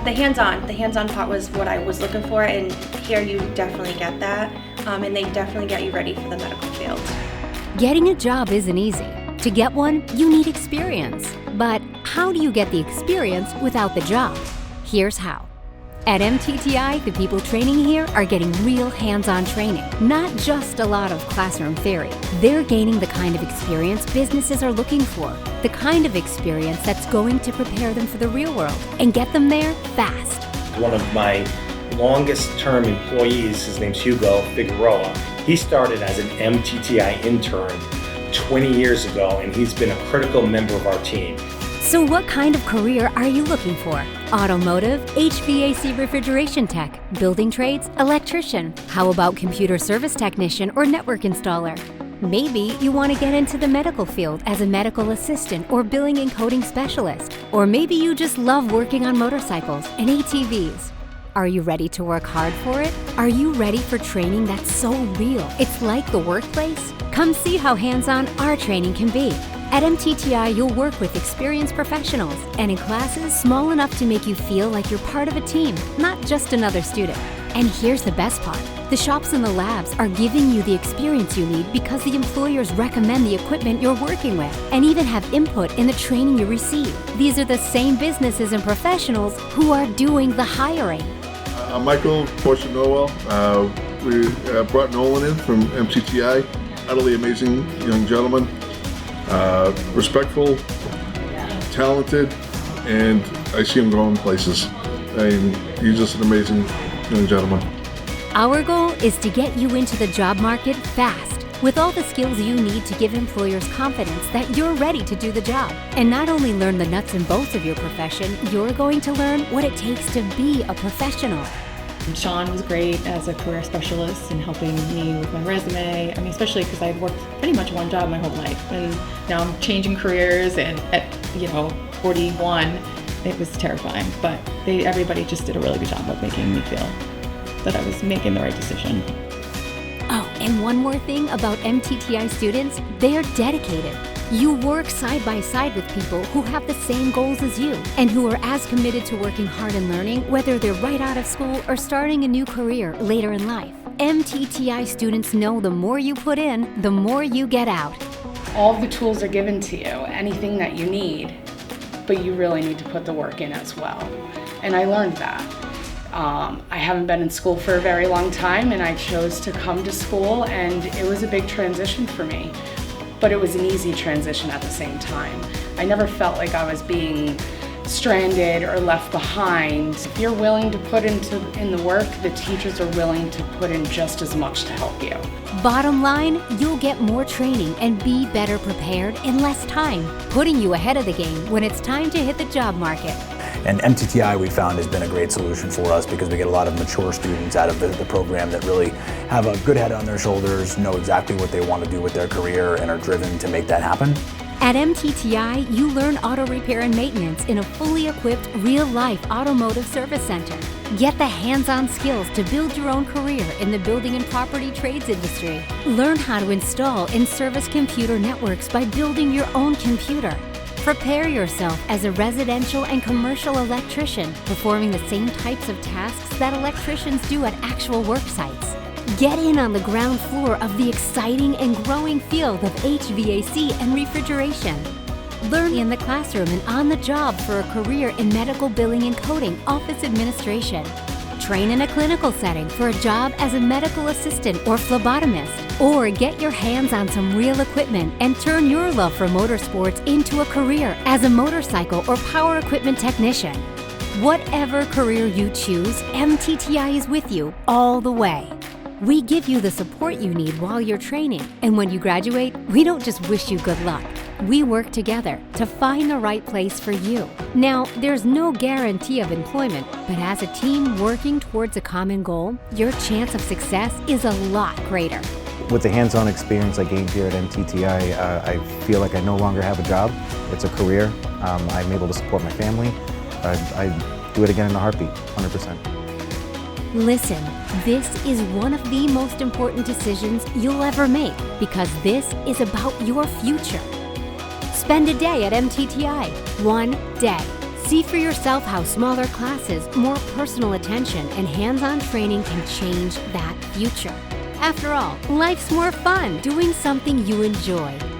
The hands-on part was what I was looking for, and here you definitely get that, and they definitely get you ready for the medical field. Getting a job isn't easy. To get one, you need experience. But how do you get the experience without the job? Here's how. At MTTI, the people training here are getting real hands-on training, not just a lot of classroom theory. They're gaining the kind of experience businesses are looking for, the kind of experience that's going to prepare them for the real world and get them there fast. One of my longest-term employees, his name's Hugo Figueroa. He started as an MTTI intern 20 years ago, and he's been a critical member of our team. So what kind of career are you looking for? Automotive, HVAC refrigeration tech, building trades, electrician. How about computer service technician or network installer? Maybe you want to get into the medical field as a medical assistant or billing and coding specialist. Or maybe you just love working on motorcycles and ATVs. Are you ready to work hard for it? Are you ready for training that's so real? It's like the workplace? Come see how hands-on our training can be. At MTTI, you'll work with experienced professionals and in classes small enough to make you feel like you're part of a team, not just another student. And here's the best part. The shops and the labs are giving you the experience you need because the employers recommend the equipment you're working with and even have input in the training you receive. These are the same businesses and professionals who are doing the hiring. I'm Michael Portia Noel. We brought Nolan in from MTTI. Utterly amazing young gentleman. Respectful, talented, and I see him going places. And he's just an amazing young gentleman. Our goal is to get you into the job market fast with all the skills you need to give employers confidence that you're ready to do the job. And not only learn the nuts and bolts of your profession, you're going to learn what it takes to be a professional. Sean was great as a career specialist in helping me with my resume. I mean, especially because I'd worked pretty much one job my whole life, and now I'm changing careers. And at 41, it was terrifying. But everybody just did a really good job of making me feel that I was making the right decision. Oh, and one more thing about MTTI students: they're dedicated. You work side by side with people who have the same goals as you and who are as committed to working hard and learning, whether they're right out of school or starting a new career later in life. MTTI students know the more you put in, the more you get out. All of the tools are given to you, anything that you need, but you really need to put the work in as well. And I learned that. I haven't been in school for a very long time, and I chose to come to school, and it was a big transition for me. But it was an easy transition at the same time. I never felt like I was being stranded or left behind. If you're willing to put in the work, the teachers are willing to put in just as much to help you. Bottom line, you'll get more training and be better prepared in less time, putting you ahead of the game when it's time to hit the job market. And MTTI, we found, has been a great solution for us because we get a lot of mature students out of the program that really have a good head on their shoulders, know exactly what they want to do with their career, and are driven to make that happen. At MTTI, you learn auto repair and maintenance in a fully equipped, real-life automotive service center. Get the hands-on skills to build your own career in the building and property trades industry. Learn how to install and service computer networks by building your own computer. Prepare yourself as a residential and commercial electrician, performing the same types of tasks that electricians do at actual work sites. Get in on the ground floor of the exciting and growing field of HVAC and refrigeration. Learn in the classroom and on the job for a career in medical billing and coding, office administration. Train in a clinical setting for a job as a medical assistant or phlebotomist. Or get your hands on some real equipment and turn your love for motorsports into a career as a motorcycle or power equipment technician. Whatever career you choose, MTTI is with you all the way. We give you the support you need while you're training, and when you graduate, we don't just wish you good luck. We work together to find the right place for you. Now, there's no guarantee of employment, but as a team working towards a common goal, your chance of success is a lot greater. With the hands-on experience I gained here at MTTI, I feel like I no longer have a job. It's a career. I'm able to support my family. I do it again in a heartbeat, 100%. Listen, this is one of the most important decisions you'll ever make because this is about your future. Spend a day at MTTI. One day. See for yourself how smaller classes, more personal attention, and hands-on training can change that future. After all, life's more fun doing something you enjoy.